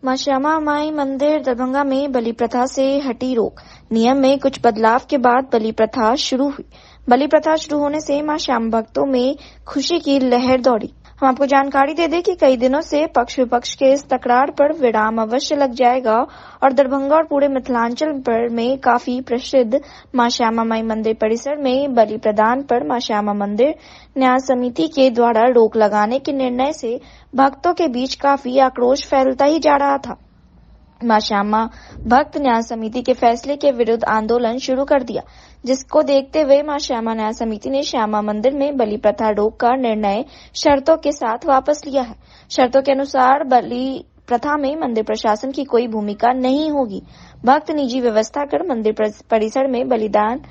मां श्यामा माई मंदिर दरभंगा में बलि प्रथा से हटी रोक। नियम में कुछ बदलाव के बाद बलि प्रथा शुरू हुई। बलि प्रथा शुरू होने से मां श्यामा भक्तों में खुशी की लहर दौड़ी। हम आपको जानकारी दे दें कि कई दिनों से पक्ष विपक्ष के इस तकरार पर विराम अवश्य लग जाएगा और दरभंगा और पूरे मिथिलांचल पर में काफी प्रसिद्ध मां श्यामा माई मंदिर परिसर में बलि प्रदान पर मां श्यामा मंदिर न्यास समिति के द्वारा रोक लगाने के निर्णय से भक्तों के बीच काफी आक्रोश फैलता ही जा रहा था। मां श्यामा भक्त न्यास समिति के फैसले के विरुद्ध आंदोलन शुरू कर दिया, जिसको देखते हुए मां श्यामा न्यास समिति ने श्यामा मंदिर में बलि प्रथा रोक का निर्णय शर्तों के साथ वापस लिया है। शर्तों के अनुसार बलि प्रथा में मंदिर प्रशासन की कोई भूमिका नहीं होगी। भक्त निजी व्यवस्था कर मंदिर परिसर में बलिदान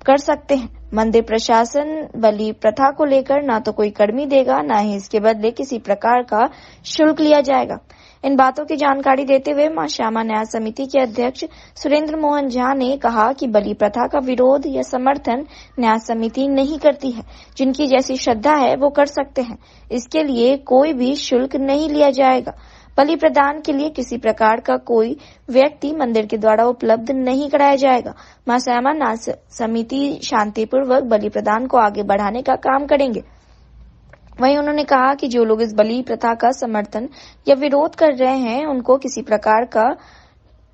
कर सकते हैं। मंदिर प्रशासन बलि प्रथा को लेकर ना तो कोई कर्मी देगा, ना ही इसके बदले किसी प्रकार का शुल्क लिया जाएगा। इन बातों की जानकारी देते हुए मां श्यामा न्यास समिति के अध्यक्ष सुरेंद्र मोहन झा ने कहा कि बलि प्रथा का विरोध या समर्थन न्यास समिति नहीं करती है। जिनकी जैसी श्रद्धा है वो कर सकते हैं। इसके लिए कोई भी शुल्क नहीं लिया जाएगा। बलि प्रदान के लिए किसी प्रकार का कोई व्यक्ति मंदिर के द्वारा उपलब्ध नहीं कराया जाएगा। मां श्यामा न्यास समिति शांतिपूर्वक बलि प्रदान को आगे बढ़ाने का काम करेंगे। वहीं उन्होंने कहा कि जो लोग इस बलि प्रथा का समर्थन या विरोध कर रहे हैं उनको किसी प्रकार का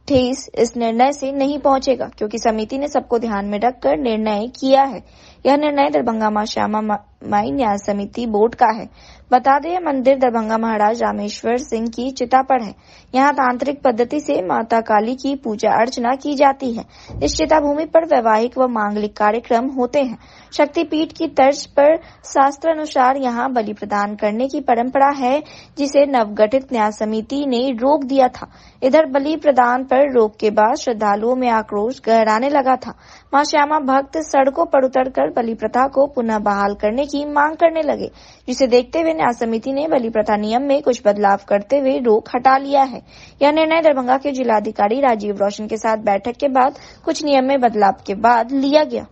ठेस इस निर्णय से नहीं पहुंचेगा, क्योंकि समिति ने सबको ध्यान में रखकर निर्णय किया है। यह निर्णय दरभंगा मां श्यामा माई न्यास समिति बोर्ड का है। बता दें, मंदिर दरभंगा महाराज रामेश्वर सिंह की चिता पर है। यहाँ तांत्रिक पद्धति से माता काली की पूजा अर्चना की जाती है। इस चिता भूमि पर वैवाहिक व मांगलिक कार्यक्रम होते हैं। शक्तिपीठ की तर्ज पर शास्त्र अनुसार यहाँ बलि प्रदान करने की परंपरा है, जिसे नवगठित न्यास समिति ने रोक दिया था। इधर बलि प्रदान पर रोक के बाद श्रद्धालुओं में आक्रोश गहराने लगा था। मां श्यामा भक्त सड़कों पर उतरकर बलि प्रथा को पुनः बहाल करने की मांग करने लगे, जिसे देखते हुए न्यास समिति ने बलि प्रथा नियम में कुछ बदलाव करते हुए रोक हटा लिया है। यह निर्णय दरभंगा के जिलाधिकारी राजीव रोशन के साथ बैठक के बाद कुछ नियम में बदलाव के बाद लिया गया।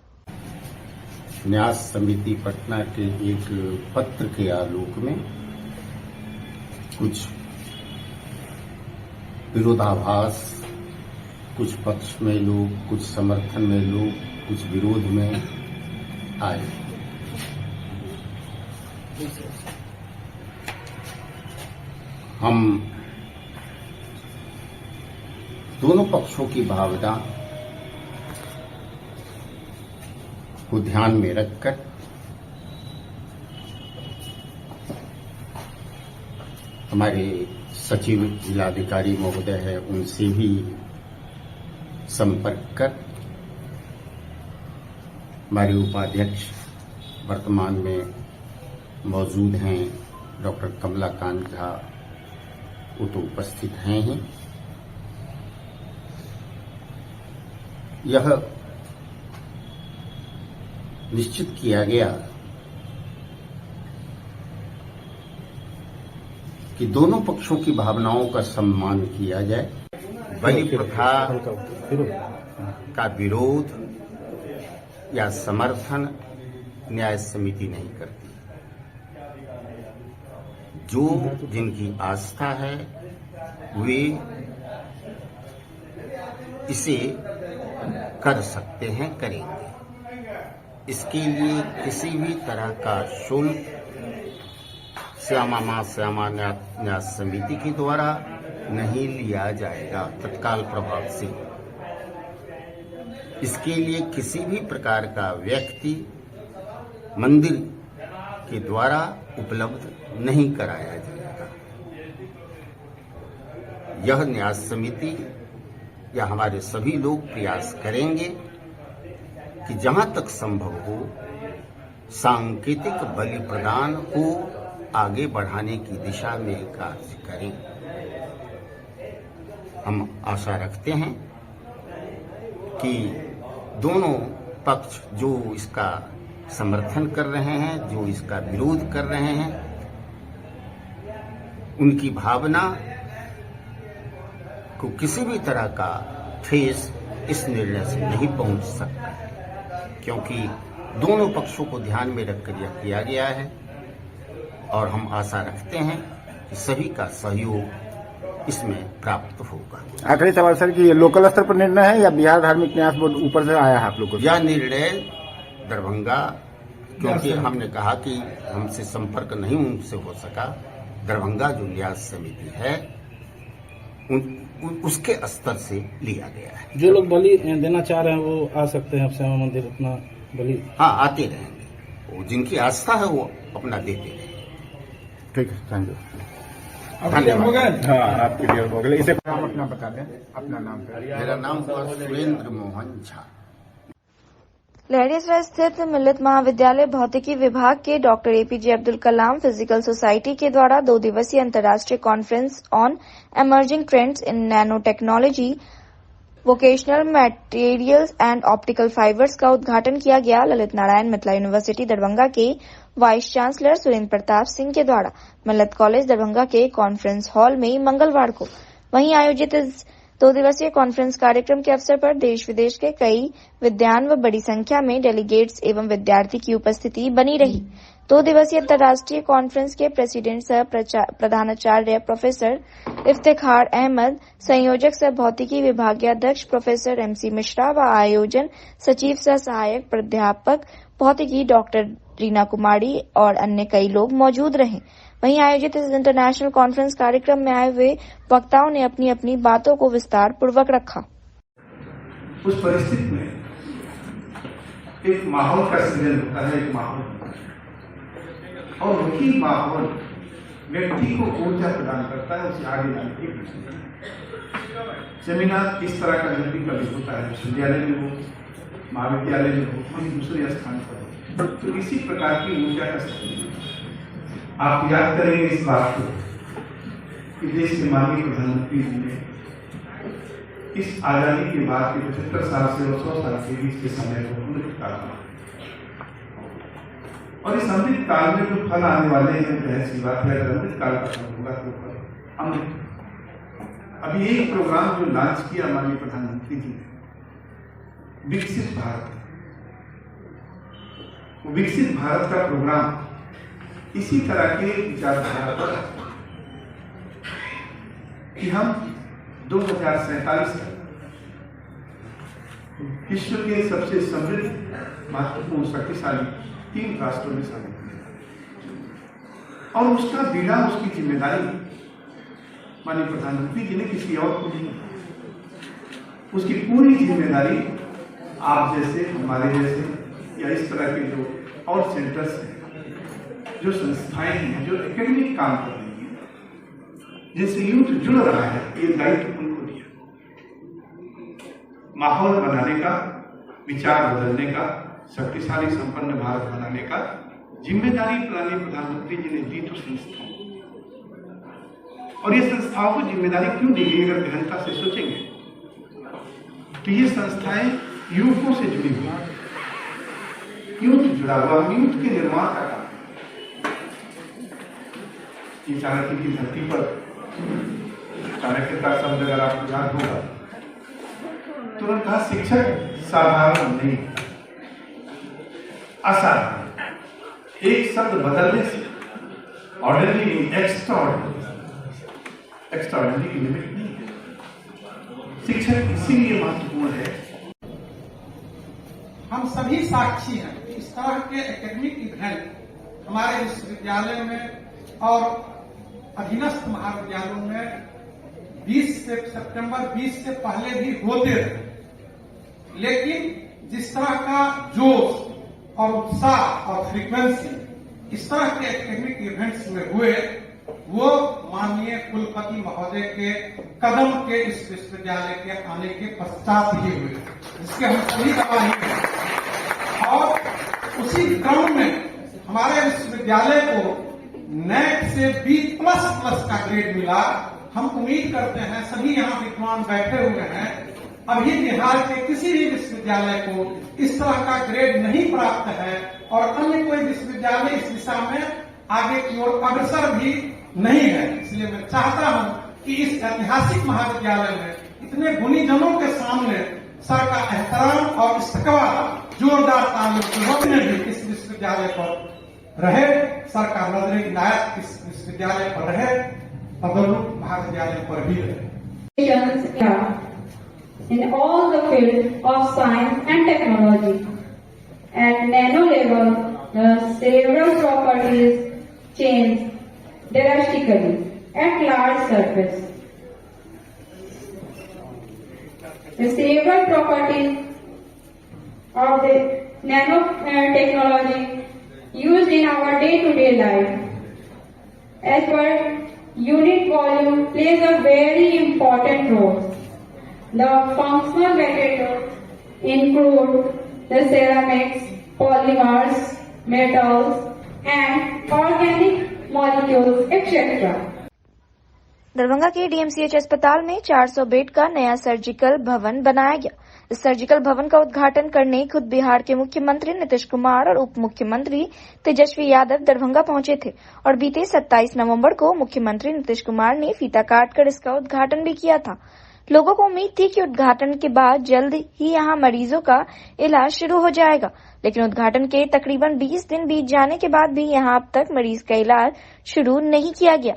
न्यास समिति पटना के एक पत्र के आलोक में कुछ विरोधाभास, कुछ पक्ष में लोग, कुछ समर्थन में लोग, कुछ विरोध में आए। हम दोनों पक्षों की भावना को ध्यान में रखकर हमारे सचिव जिलाधिकारी महोदय है, उनसे भी संपर्क कर हमारे उपाध्यक्ष वर्तमान में मौजूद हैं डॉक्टर कमलाकांत झा, वो तो उपस्थित हैं ही। यह निश्चित किया गया कि दोनों पक्षों की भावनाओं का सम्मान किया जाए। बलि प्रथा का विरोध या समर्थन न्याय समिति नहीं करती। जो जिनकी आस्था है वे इसे कर सकते हैं, करेंगे। इसके लिए किसी भी तरह का शुल्क श्यामा न्यास समिति के द्वारा नहीं लिया जाएगा तत्काल प्रभाव से। इसके लिए किसी भी प्रकार का व्यक्ति मंदिर के द्वारा उपलब्ध नहीं कराया जाएगा। यह न्यास समिति या हमारे सभी लोग प्रयास करेंगे कि जहां तक संभव हो सांकेतिक बलि प्रदान को आगे बढ़ाने की दिशा में कार्य करें। हम आशा रखते हैं कि दोनों पक्ष जो इसका समर्थन कर रहे हैं, जो इसका विरोध कर रहे हैं, उनकी भावना को किसी भी तरह का ठेस इस निर्णय से नहीं पहुंच सकता है, क्योंकि दोनों पक्षों को ध्यान में रखकर यह किया गया है। और हम आशा रखते हैं कि सभी का सहयोग इसमें प्राप्त होगा। आखिरी सवाल सर कि ये लोकल स्तर पर निर्णय है या बिहार धार्मिक न्यास बोर्ड ऊपर से आया है आप लोग को? यह निर्णय दरभंगा, क्योंकि हमने कहा कि हमसे संपर्क नहीं उनसे हो सका, दरभंगा जो न्यास समिति है उसके स्तर से लिया गया है। जो लोग बलि देना चाह रहे हैं वो आ सकते हैं श्यामा मंदिर अपना बलि? हाँ, आते रहेंगे, वो जिनकी आस्था है वो अपना देते रहेंगे। ठीक है, थैंक यू, धन्यवाद। हाँ, आपके लिए हो गया। इसे अपना बता दें, अपना नाम। मेरा नाम सुरेंद्र मोहन झा। लहरियासराय स्थित मिलित महाविद्यालय भौतिकी विभाग के doctor APJ Abdul Kalam physical society के द्वारा 2 दिवसीय अंतर्राष्ट्रीय conference on emerging trends in nano technology, vocational materials and optical fibres का उद्घाटन किया गया। ललित नारायण मिथिला यूनिवर्सिटी दरभंगा के वाइस चांसलर सुरेंद्र प्रताप सिंह के द्वारा मिलित कॉलेज दरभंगा के कॉन्फ्रेंस हॉल में मंगलवार को वहीं आयोजित इस 2 दिवसीय कॉन्फ्रेंस कार्यक्रम के अवसर पर देश विदेश के कई विद्वान व बड़ी संख्या में डेलीगेट्स एवं विद्यार्थी की उपस्थिति बनी रही। 2 दिवसीय अंतर्राष्ट्रीय कॉन्फ्रेंस के प्रेसिडेंट सह प्रधानाचार्य प्रोफेसर इफ्तिखार अहमद, संयोजक सह भौतिकी विभागाध्यक्ष प्रोफेसर एमसी मिश्रा व आयोजन सचिव सह सहायक प्राध्यापक भौतिकी डॉक्टर रीना कुमारी और अन्य कई लोग मौजूद रहे। वहीं आयोजित इस इंटरनेशनल कॉन्फ्रेंस कार्यक्रम में आए हुए वक्ताओं ने अपनी अपनी बातों को विस्तार पूर्वक रखा। उस परिस्थिति में एक माहौल का सृजन होता है, एक माहौल, और वही माहौल व्यक्ति को ऊर्जा प्रदान करता है, उसे आगे जाने की। सेमिनार इस तरह का जब भी कभी होता है, विश्वविद्यालय में हो, महाविद्यालय में हो, कहीं दूसरे स्थान पर हो, तो इसी प्रकार की ऊर्जा का सृजन। आप याद करेंगे इस बात को कि देश के माननीय प्रधानमंत्री जी ने इस आजादी के बाद के 75 साल से 100 साल के बीच के समय को अमृत काल, और इस अमृत काल में जो फल आने वाले हैं, ऐसी बात है, अमृत काल का फल होगा तो फल अमृत। अभी एक प्रोग्राम जो लॉन्च किया माननीय प्रधानमंत्री जी ने, विकसित भारत, विकसित भारत का प्रोग्राम इसी तरह के विचारधारा पर कि हम 2047 तक विश्व के सबसे समृद्ध, महत्वपूर्ण, शक्तिशाली 3 राष्ट्रों में शामिल हैं, और उसका बीड़ा, उसकी जिम्मेदारी माननीय प्रधानमंत्री जी ने किसी और को नहीं, उसकी पूरी जिम्मेदारी आप जैसे, हमारे जैसे, या इस तरह के जो और सेंटर्स हैं, जो संस्थाएं हैं, जो एकेडमिक काम कर रही हैं, जिनसे यूथ जुड़ रहा है, ये दायित्व उनको दिया। माहौल बनाने का, विचार बदलने का, शक्तिशाली संपन्न भारत बनाने का जिम्मेदारी प्रधानमंत्री जी ने दी तो संस्थाओं, और ये संस्थाओं को जिम्मेदारी क्यों दी गई? अगर गहनता से सोचेंगे तो ये संस्थाएं युवकों से जुड़ी हुई, यूथ जुड़ा हुआ, यूथ के निर्माण का काम। चाणक्य की धरती पर, चाणक्य का शब्द अगर आपको याद होगा तो उन्होंने कहा शिक्षक साधारण नहीं, असाधारण। एक शब्द बदलने से ऑर्डिनरी, एक्स्ट्राऑर्डिनरी की लिमिट नहीं है। शिक्षक इसीलिए महत्वपूर्ण है। हम सभी साक्षी हैं, इस तरह के एकेडमिक इवेंट हमारे विश्वविद्यालय में और अधीनस्थ महाविद्यालयों में 20 सितंबर 20 से पहले भी होते रहे, लेकिन जिस तरह का जोश और उत्साह और फ्रीक्वेंसी इस तरह के एकेडमिक इवेंट्स में हुए, वो माननीय कुलपति महोदय के कदम के इस विश्वविद्यालय के आने के पश्चात ही हुए, जिसके हम सभी गवाही हैं। और उसी क्रम में हमारे विश्वविद्यालय को नेट से B++ का ग्रेड मिला। हम उम्मीद करते हैं, सभी यहाँ विद्वान बैठे हुए हैं, अभी बिहार के किसी भी विश्वविद्यालय को इस तरह का ग्रेड नहीं प्राप्त है, और अन्य कोई विश्वविद्यालय इस दिशा में आगे की ओर अग्रसर भी नहीं है। इसलिए मैं चाहता हूं कि इस ऐतिहासिक महाविद्यालय में इतने गुणीजनों के सामने सर का एहतराम और इस्तकबाल, जोरदार तालियों में भी इस विश्वविद्यालय पर रहे, सर का नजर इनायत इस विश्वविद्यालय पर रहे। पदोन्नत महाविद्यालय पर भी रहे। In all the fields of science and technology, at nano level, the several properties change drastically at large surface. The several properties of the nanotechnology used in our day-to-day life as per unit volume plays a very important role. The functional materials include the ceramics, polymers, metals, and organic molecules, etc. Darbhanga के DMCH अस्पताल में 400 bed का नया surgical भवन बनाया गया। इस surgical भवन का उद्घाटन करने खुद बिहार के मुख्यमंत्री नीतीश कुमार और उप मुख्यमंत्री तेजस्वी यादव दरभंगा पहुंचे थे और बीते 27 नवंबर को मुख्यमंत्री नीतीश कुमार ने फीता काटकर इसका उद्घाटन भी किया था। लोगों को उम्मीद थी कि उद्घाटन के बाद जल्द ही यहां मरीजों का इलाज शुरू हो जाएगा, लेकिन उद्घाटन के तकरीबन 20 दिन बीत जाने के बाद भी यहां अब तक मरीज का इलाज शुरू नहीं किया गया।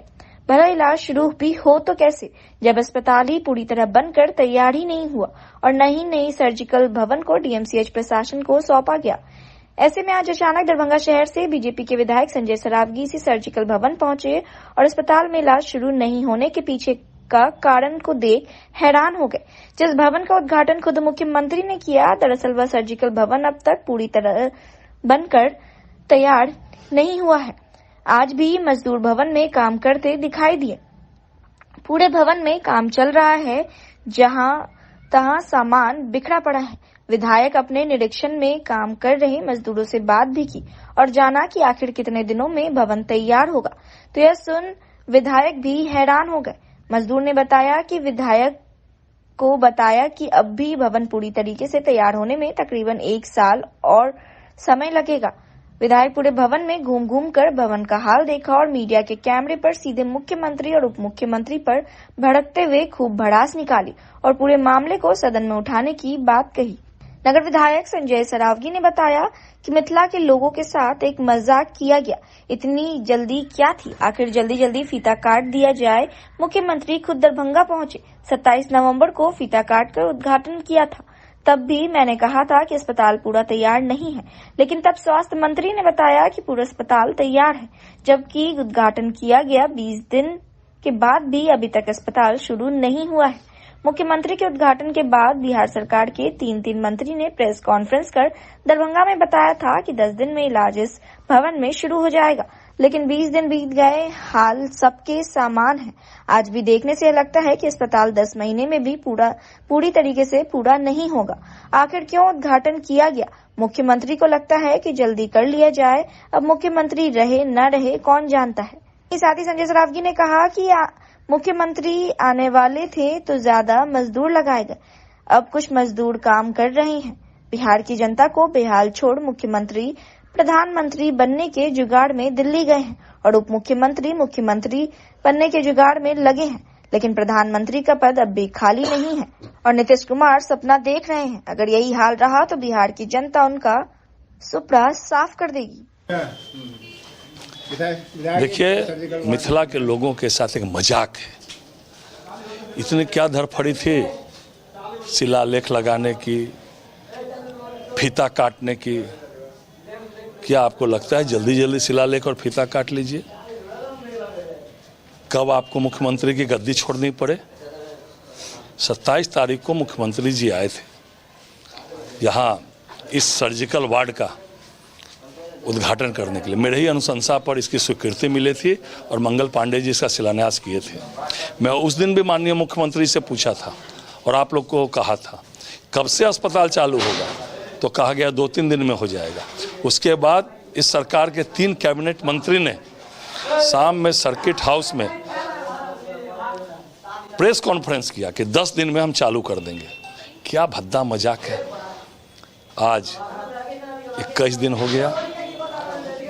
भला इलाज शुरू भी हो तो कैसे, जब अस्पताल ही पूरी तरह बनकर तैयार ही नहीं हुआ और न ही नई सर्जिकल भवन को डीएमसीएच प्रशासन को सौंपा गया। ऐसे में आज अचानक दरभंगा शहर से बीजेपी के विधायक संजय सरावगी इसी सर्जिकल भवन पहुंचे और अस्पताल में इलाज शुरू नहीं होने के पीछे का कारण को देख हैरान हो गए। जिस भवन का उद्घाटन खुद मुख्यमंत्री ने किया, दरअसल वह सर्जिकल भवन अब तक पूरी तरह बनकर तैयार नहीं हुआ है। आज भी मजदूर भवन में काम करते दिखाई दिए। पूरे भवन में काम चल रहा है, जहां तहां सामान बिखरा पड़ा है। विधायक अपने निरीक्षण में काम कर रहे मजदूरों से बात भी की और जाना कि आखिर कितने दिनों में भवन तैयार होगा, तो यह सुन विधायक भी हैरान हो गए। मजदूर ने बताया कि विधायक को बताया कि अब भी भवन पूरी तरीके से तैयार होने में तकरीबन 1 साल और समय लगेगा। विधायक पूरे भवन में घूम घूम कर भवन का हाल देखा और मीडिया के कैमरे पर सीधे मुख्यमंत्री और उप मुख्यमंत्री पर भड़कते हुए खूब भड़ास निकाली और पूरे मामले को सदन में उठाने की बात कही। नगर विधायक संजय सरावगी ने बताया कि मिथिला के लोगों के साथ एक मजाक किया गया। इतनी जल्दी क्या थी, आखिर जल्दी जल्दी फीता काट दिया जाए। मुख्यमंत्री खुद दरभंगा पहुंचे, 27 नवंबर को फीता काटकर उद्घाटन किया था। तब भी मैंने कहा था कि अस्पताल पूरा तैयार नहीं है, लेकिन तब स्वास्थ्य मंत्री ने बताया कि पूरा अस्पताल तैयार है, जबकि उद्घाटन किया गया 20 दिन के बाद भी अभी तक अस्पताल शुरू नहीं हुआ है। मुख्यमंत्री के उद्घाटन के बाद बिहार सरकार के 3 मंत्री ने प्रेस कॉन्फ्रेंस कर दरभंगा में बताया था कि 10 दिन में इलाज इस भवन में शुरू हो जाएगा, लेकिन 20 दिन बीत गए, हाल सबके समान है। आज भी देखने से लगता है कि अस्पताल 10 महीने में भी पूरी तरीके से पूरा नहीं होगा। आखिर क्यों उद्घाटन किया गया? मुख्यमंत्री को लगता है कि जल्दी कर लिया जाए। अब मुख्यमंत्री रहे न रहे कौन जानता है। साथ ही संजय सरावगी ने कहा कि मुख्यमंत्री आने वाले थे तो ज्यादा मजदूर लगाए गए, अब कुछ मजदूर काम कर रहे हैं। बिहार की जनता को बेहाल छोड़ मुख्यमंत्री प्रधानमंत्री बनने के जुगाड़ में दिल्ली गए हैं और उप मुख्यमंत्री बनने के जुगाड़ में लगे हैं, लेकिन प्रधानमंत्री का पद अब भी खाली नहीं है और नीतीश कुमार सपना देख रहे हैं। अगर यही हाल रहा तो बिहार की जनता उनका सुपड़ा साफ कर देगी। देखिए, मिथिला के लोगों के साथ एक मजाक है। इतनी क्या धरफड़ी थी शिलालेख लगाने की, फीता काटने की। क्या आपको लगता है जल्दी जल्दी शिलालेख और फीता काट लीजिए? कब आपको मुख्यमंत्री की गद्दी छोड़नी पड़े? 27 तारीख को मुख्यमंत्री जी आए थे यहाँ इस सर्जिकल वार्ड का उद्घाटन करने के लिए। मेरे ही अनुशंसा पर इसकी स्वीकृति मिली थी और मंगल पांडे जी इसका शिलान्यास किए थे। मैं उस दिन भी माननीय मुख्यमंत्री से पूछा था और आप लोग को कहा था कब से अस्पताल चालू होगा, तो कहा गया 2-3 दिन में हो जाएगा। उसके बाद इस सरकार के 3 कैबिनेट मंत्री ने शाम में सर्किट हाउस में प्रेस कॉन्फ्रेंस किया कि 10 दिन में हम चालू कर देंगे। क्या भद्दा मजाक है। आज 21 दिन हो गया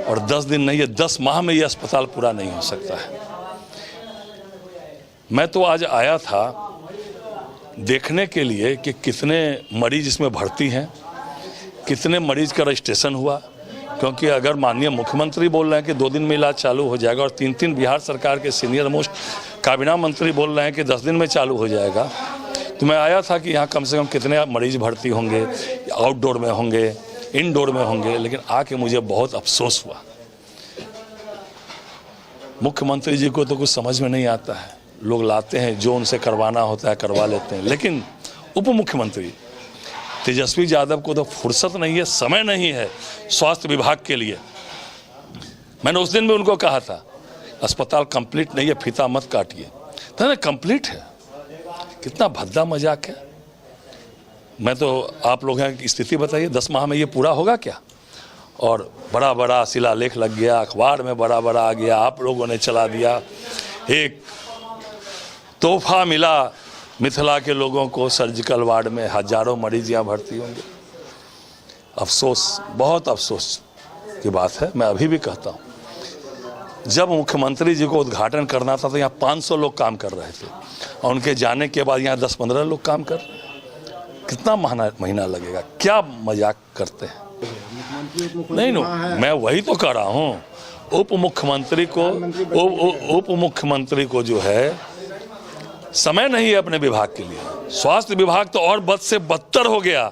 और 10 दिन नहीं है, 10 माह में ये अस्पताल पूरा नहीं हो सकता है। मैं तो आज आया था देखने के लिए कि कितने मरीज इसमें भर्ती हैं, कितने मरीज का रजिस्ट्रेशन हुआ, क्योंकि अगर माननीय मुख्यमंत्री बोल रहे हैं कि 2 दिन में इलाज चालू हो जाएगा और 3 बिहार सरकार के सीनियर मोस्ट काबीना मंत्री बोल रहे हैं कि 10 दिन में चालू हो जाएगा। तो मैं आया था कि यहाँ कम से कम कितने मरीज भर्ती होंगे, आउटडोर में होंगे, इनडोर में होंगे, लेकिन आके मुझे बहुत अफसोस हुआ। मुख्यमंत्री जी को तो कुछ समझ में नहीं आता है, लोग लाते हैं जो उनसे करवाना होता है करवा लेते हैं, लेकिन उप मुख्यमंत्री तेजस्वी यादव को तो फुर्सत नहीं है, समय नहीं है स्वास्थ्य विभाग के लिए। मैंने उस दिन भी उनको कहा था अस्पताल कंप्लीट नहीं है, फीता मत काटिए, तो कंप्लीट है। कितना भद्दा मजाक है। मैं तो आप लोग हैं, स्थिति बताइए 10 माह में ये पूरा होगा क्या? और बड़ा बड़ा शिलालेख लग गया, अखबार में बड़ा बड़ा आ गया, आप लोगों ने चला दिया। एक तोहफा मिला मिथिला के लोगों को, सर्जिकल वार्ड में हजारों मरीज यहाँ भर्ती होंगे। अफसोस, बहुत अफसोस की बात है। मैं अभी भी कहता हूँ, जब मुख्यमंत्री जी को उद्घाटन करना था तो यहाँ 500 लोग काम कर रहे थे, और उनके जाने के बाद यहाँ 10-15 लोग काम कर रहे हैं। कितना महीना लगेगा? क्या मजाक करते हैं? नहीं, मैं वही तो कह रहा हूँ। उप मुख्यमंत्री को जो है समय नहीं है अपने विभाग के लिए। स्वास्थ्य विभाग तो और बद से बदतर हो गया।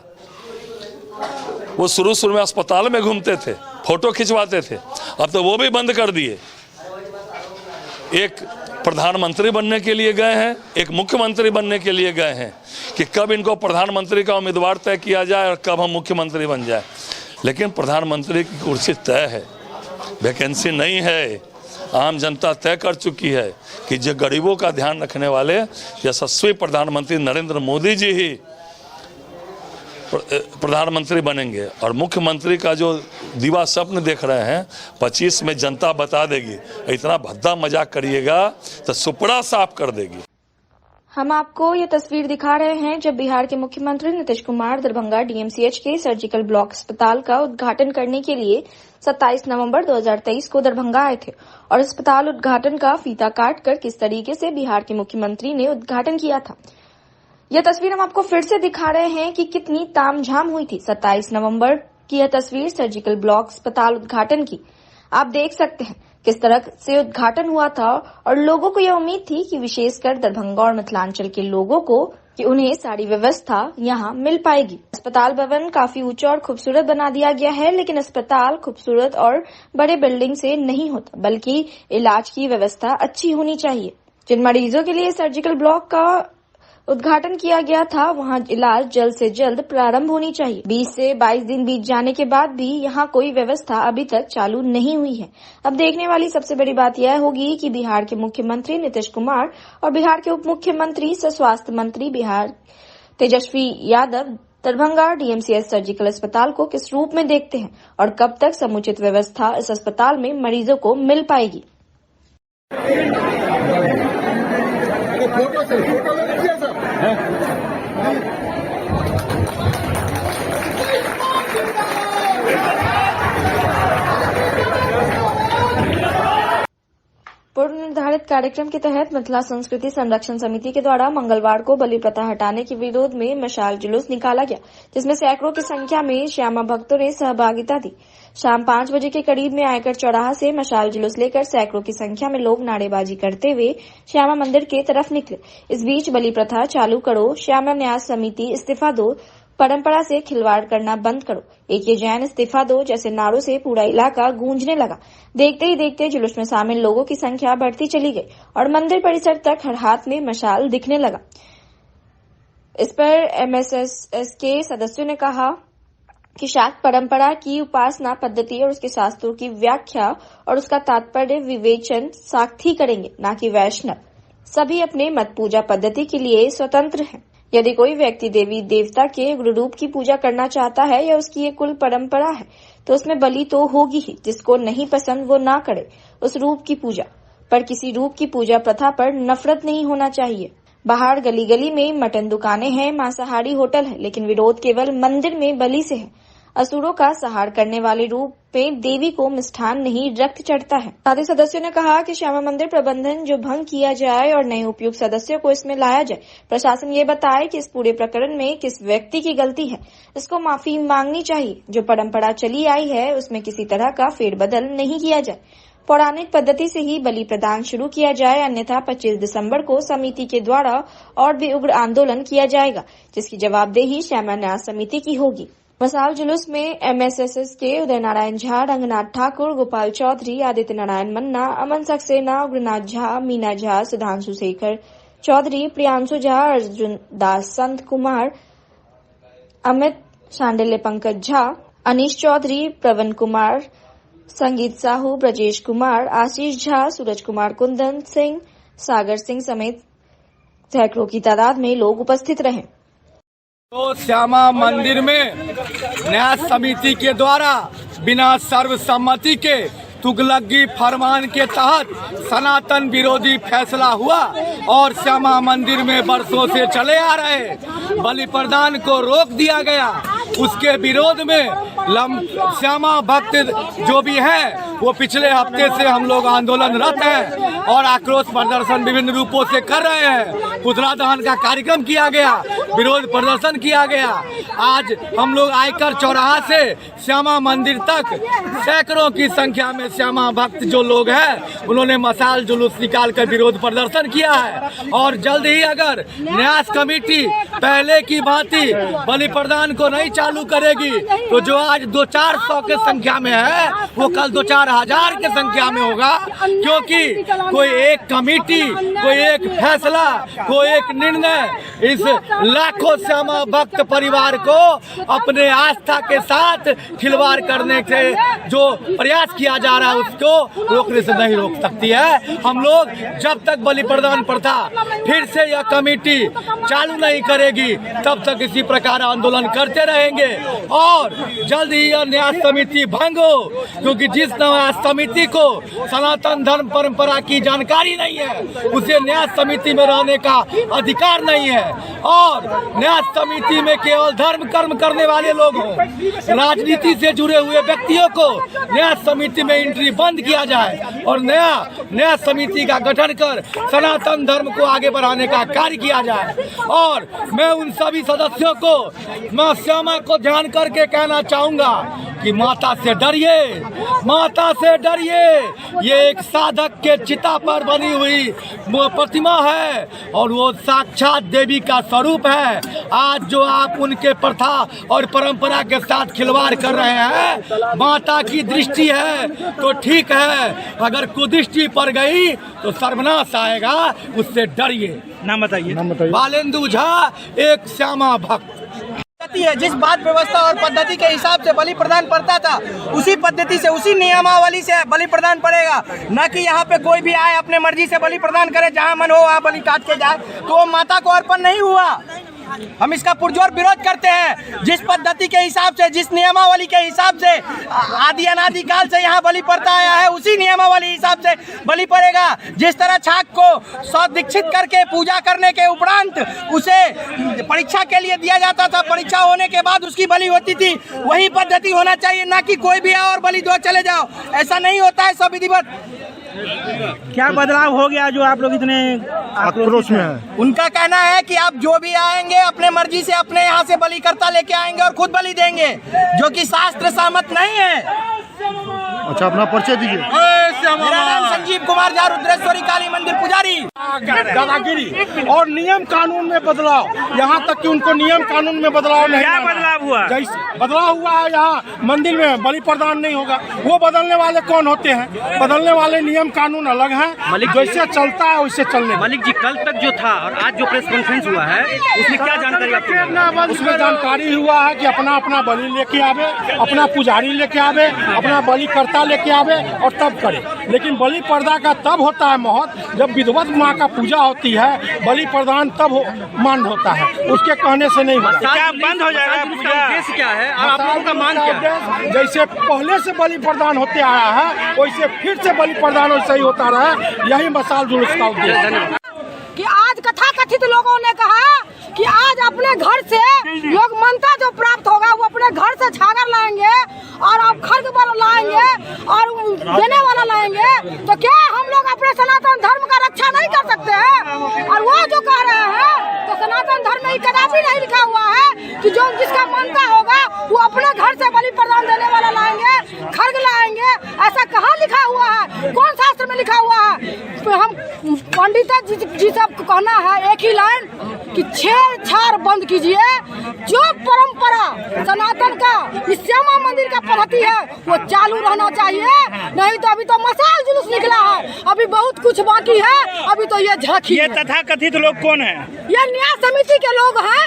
वो शुरू में अस्पताल में घूमते थे, फोटो खिंचवाते थे, अब तो वो भी बंद कर दिए। एक प्रधानमंत्री बनने के लिए गए हैं, एक मुख्यमंत्री बनने के लिए गए हैं कि कब इनको प्रधानमंत्री का उम्मीदवार तय किया जाए और कब हम मुख्यमंत्री बन जाए। लेकिन प्रधानमंत्री की कुर्सी तय है, वैकेंसी नहीं है। आम जनता तय कर चुकी है कि जो गरीबों का ध्यान रखने वाले यशस्वी प्रधानमंत्री नरेंद्र मोदी जी ही प्रधानमंत्री बनेंगे। और मुख्यमंत्री का जो दिवा स्वप्न देख रहे हैं 25 में जनता बता देगी। इतना भद्दा मजाक करिएगा तो सुपड़ा साफ कर देगी। हम आपको ये तस्वीर दिखा रहे हैं जब बिहार के मुख्यमंत्री नीतीश कुमार दरभंगा डीएमसीएच के सर्जिकल ब्लॉक अस्पताल का उद्घाटन करने के लिए 27 नवंबर 2023 को दरभंगा आए थे, और अस्पताल उद्घाटन का फीता काटकर किस तरीके से बिहार के मुख्यमंत्री ने उद्घाटन किया था। यह तस्वीर हम आपको फिर से दिखा रहे हैं कि कितनी तामझाम हुई थी। 27 नवंबर की यह तस्वीर सर्जिकल ब्लॉक अस्पताल उद्घाटन की। आप देख सकते हैं किस तरह से उद्घाटन हुआ था, और लोगों को यह उम्मीद थी कि विशेषकर दरभंगा और मिथिलांचल के लोगों को कि उन्हें सारी व्यवस्था यहां मिल पाएगी। अस्पताल भवन काफी ऊंचा और खूबसूरत बना दिया गया है, लेकिन अस्पताल खूबसूरत और बड़े बिल्डिंग से नहीं होता, बल्कि इलाज की व्यवस्था अच्छी होनी चाहिए। जिन मरीजों के लिए सर्जिकल ब्लॉक का उद्घाटन किया गया था वहां इलाज जल्द से जल्द प्रारंभ होनी चाहिए। 20 से 22 दिन बीत जाने के बाद भी यहां कोई व्यवस्था अभी तक चालू नहीं हुई है। अब देखने वाली सबसे बड़ी बात यह होगी कि बिहार के मुख्यमंत्री नीतीश कुमार और बिहार के उप मुख्यमंत्री सह स्वास्थ्य मंत्री बिहार तेजस्वी यादव दरभंगा डीएमसीएच सर्जिकल अस्पताल को किस रूप में देखते हैं, और कब तक समुचित व्यवस्था इस अस्पताल में मरीजों को मिल पाएगी। पूर्व निर्धारित कार्यक्रम के तहत मिथिला संस्कृति संरक्षण समिति के द्वारा मंगलवार को बलि प्रथा हटाने के विरोध में मशाल जुलूस निकाला गया, जिसमें सैकड़ों की संख्या में श्यामा भक्तों ने सहभागिता दी। शाम 5 बजे के करीब में आयकर चौराहा से मशाल जुलूस लेकर सैकड़ों की संख्या में लोग नारेबाजी करते हुए श्यामा मंदिर की तरफ निकले। इस बीच बलि प्रथा चालू करो, श्यामा न्यास समिति इस्तीफा दो, परंपरा से खिलवाड़ करना बंद करो, एक ये जैन इस्तीफा दो जैसे नारों से पूरा इलाका गूंजने लगा। देखते ही देखते जुलूस में शामिल लोगों की संख्या बढ़ती चली गई और मंदिर परिसर तक हर हाथ में मशाल दिखने लगा। इस पर एमएसएस के सदस्यों ने कहा कि शाक्त परंपरा की उपासना पद्धति और उसके शास्त्रों की व्याख्या और उसका तात्पर्य विवेचन साख्ती करेंगे, न कि वैष्णव। सभी अपने मत पूजा पद्धति के लिए स्वतंत्र हैं। यदि कोई व्यक्ति देवी देवता के गुरु रूप की पूजा करना चाहता है या उसकी ये कुल परंपरा है तो उसमें बलि तो होगी ही। जिसको नहीं पसंद वो ना करे उस रूप की पूजा, पर किसी रूप की पूजा प्रथा पर नफरत नहीं होना चाहिए। बाहर गली गली में मटन दुकानें हैं, मांसाहारी होटल है, लेकिन विरोध केवल मंदिर में बलि से है। असुरों का संहार करने वाले रूप में देवी को मिष्ठान नहीं रक्त चढ़ता है। साथ ही सदस्यों ने कहा कि श्यामा मंदिर प्रबंधन जो भंग किया जाए और नए उपयुक्त सदस्यों को इसमें लाया जाए। प्रशासन ये बताए कि इस पूरे प्रकरण में किस व्यक्ति की गलती है, इसको माफी मांगनी चाहिए। जो परंपरा चली आई है उसमें किसी तरह का फेरबदल नहीं किया जाए। पौराणिक पद्धति से ही बलि प्रदान शुरू किया जाए, अन्यथा 25 दिसंबर को समिति के द्वारा और भी उग्र आंदोलन किया जाएगा, जिसकी जवाबदेही श्यामा न्यास समिति की होगी। मसाल जुलूस में MSSS के उदय नारायण झा, रंगनाथ ठाकुर, गोपाल चौधरी, आदित्य नारायण मन्ना, अमन सक्सेना, उग्रनाथ झा, मीना झा, सुधांशु शेखर चौधरी, प्रियांशु झा, अर्जुन दास, संत कुमार, अमित शांडिल्य, पंकज झा, अनीश चौधरी, प्रवन कुमार, संगीत साहू, ब्रजेश कुमार, आशीष झा, सूरज कुमार, कुंदन सिंह, सागर सिंह समेत सैकड़ों की तादाद में लोग उपस्थित रहे। तो श्यामा मंदिर में न्यास समिति के द्वारा बिना सर्वसम्मति के तुगलकी फरमान के तहत सनातन विरोधी फैसला हुआ और श्यामा मंदिर में वर्षों से चले आ रहे बलि प्रदान को रोक दिया गया। उसके विरोध में श्यामा भक्त जो भी है वो पिछले हफ्ते से हम लोग आंदोलनरत हैं और आक्रोश प्रदर्शन विभिन्न रूपों से कर रहे हैं। पुतला दहन का कार्यक्रम किया गया, विरोध प्रदर्शन किया गया। आज हम लोग आयकर चौराहा से श्यामा मंदिर तक सैकड़ों की संख्या में श्यामा भक्त जो लोग हैं उन्होंने मसाल जुलूस निकाल कर विरोध प्रदर्शन किया है। और जल्द ही अगर न्यास कमेटी पहले की भांति बलि प्रदान को नहीं चालू करेगी तो जो आज 200-400 के संख्या में है वो कल 2-4 हजार के संख्या में होगा, क्योंकि कोई एक कमेटी, कोई एक फैसला, कोई एक निर्णय इस लाखों श्यामा भक्त परिवार को अपने आस्था के साथ खिलवाड़ करने से जो प्रयास किया जा रहा है उसको रोकने से नहीं रोक सकती है। हम लोग जब तक बलि प्रदान प्रथा फिर से यह कमेटी चालू नहीं करेगी तब तक इसी प्रकार आंदोलन करते रहेंगे और जल्द ही यह न्यास समिति भंग हो, क्योंकि जिस न्यास समिति को सनातन धर्म परंपरा की जानकारी नहीं है उसे न्यास समिति में रहने का अधिकार नहीं है। और न्यास समिति में केवल धर्म कर्म करने वाले लोग हों, राजनीति से जुड़े हुए व्यक्तियों को न्यास समिति में एंट्री बंद किया जाए और नया समिति का गठन कर सनातन धर्म को आगे बढ़ाने का कार्य किया जाए। और मैं उन सभी सदस्यों को, मां श्यामा को ध्यान करके कहना चाहूंगा कि माता से डरिए, माता से डरिए। ये एक साधक के चिता पर बनी हुई प्रतिमा है और वो साक्षात देवी का स्वरूप है। आज जो आप उनके प्रथा और परंपरा के साथ खिलवाड़ कर रहे हैं, माता की दृष्टि है तो ठीक है, अगर कुदृष्टि पड़ गई तो सर्वनाश आएगा, उससे डरिए। नाम बताइए। बालेंदु झा, एक श्यामा भक्त। है जिस बात व्यवस्था और पद्धति के हिसाब से बलि प्रदान पड़ता था उसी पद्धति से, उसी नियमावली से बलि प्रदान पड़ेगा, न कि यहाँ पे कोई भी आए अपने मर्जी से बलि प्रदान करे, जहाँ मन हो वहाँ बलि काट के जाए, तो वो माता को अर्पण नहीं हुआ। हम इसका पुरजोर विरोध करते हैं। जिस पद्धति के हिसाब से, जिस नियमावली के हिसाब से आदि अनादि काल से यहाँ बलि पड़ता आया है उसी नियमावली हिसाब से बलि पड़ेगा। जिस तरह छाक को दीक्षित करके पूजा करने के उपरांत उसे परीक्षा के लिए दिया जाता था, परीक्षा होने के बाद उसकी बलि होती थी, वही पद्धति होना चाहिए, ना कि कोई भी आओ और बलि दो चले जाओ। ऐसा नहीं होता है सब विधिवत। क्या बदलाव हो गया जो आप लोग इतने आक्रोश में हैं? उनका कहना है कि आप जो भी आएंगे अपने मर्जी से अपने यहाँ से बलिकर्ता लेके आएंगे और खुद बलि देंगे, जो कि शास्त्र सहमत नहीं है। अच्छा, अपना परिचय दीजिए। मेरा नाम संजीव कुमार झा, रुद्रेश्वरी काली मंदिर पुजारी। दादागिरी और नियम कानून में बदलाव, यहाँ तक कि उनको नियम कानून में बदलाव नहीं। क्या बदलाव हुआ? जैसे बदलाव हुआ है, यहाँ मंदिर में बलि प्रदान नहीं होगा। वो बदलने वाले कौन होते हैं? बदलने वाले नियम कानून अलग हैं, जैसे चलता है वैसे चलने। मलिक जी, कल तक जो था और आज जो प्रेस कॉन्फ्रेंस हुआ है उसमें क्या जानकारी आपको? उसमें जानकारी हुआ है कि अपना अपना बलि लेके आवे, अपना पुजारी लेके आवे, अपना बलि करता लेके आवे और तब करे। लेकिन बलि प्रदा का तब होता है महत जब विधवत माँ का पूजा होती है, बलि प्रदान तब मान्य होता है, उसके कहने से नहीं होता। क्या बंद हो जाएगा पूजा? उद्देश्य क्या है आप लोगों का मांग क्या है? जैसे पहले से बलि प्रदान होते आया है वैसे फिर से बलि प्रदान वैसे ही होता रहा, यही मसाल जुलूस का उद्देश्य। कि आज कथा कथित लोगों ने कहा कि आज अपने घर से लोग मनता जो प्राप्त होगा वो अपने घर से छागर लाएंगे और अब खर्च वाला लाएंगे और देने वाला लाएंगे, तो क्या हम लोग अपने सनातन धर्म का रक्षा नहीं कर सकते हैं? और वो जो कह रहे हैं तो सनातन धर्म में कदापि नहीं लिखा हुआ है कि जो जिसका मनता होगा वो अपने घर से बलि प्रदान देने वाला लाएंगे, खर्च लाएंगे। ऐसा कहाँ लिखा हुआ है, कौन शास्त्र में लिखा हुआ है? तो हम पंडित जी सब को कहना है एक ही लाइन कि छेड़छाड़ बंद कीजिए। जो परंपरा सनातन का इस श्यामा मंदिर का पद्धति है वो चालू रहना चाहिए, नहीं तो अभी तो मसाल जुलूस निकला है, अभी बहुत कुछ बाकी है, अभी तो ये झांकी। ये तथाकथित लोग कौन है? ये न्याय समिति के लोग हैं,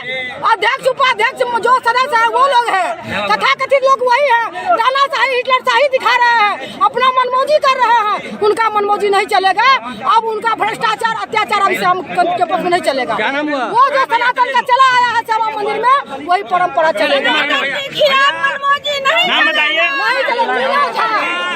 अध्यक्ष उपाध्यक्ष जो सदस्य है वो लोग हैं। तथाकथित लोग वही है, तानाशाही हिटलर शाही दिखा रहे हैं, अपना मनमौजी कर रहे हैं। उनका मनमौजी नहीं चलेगा, अब उनका भ्रष्टाचार अत्याचार अब से हम के पक्ष में नहीं चलेगा। क्या नाम हुआ? वो जो सनातन का चला आया है श्यामा मंदिर में वही परंपरा चलेगा। नाम बताइए। नहीं चलेगा।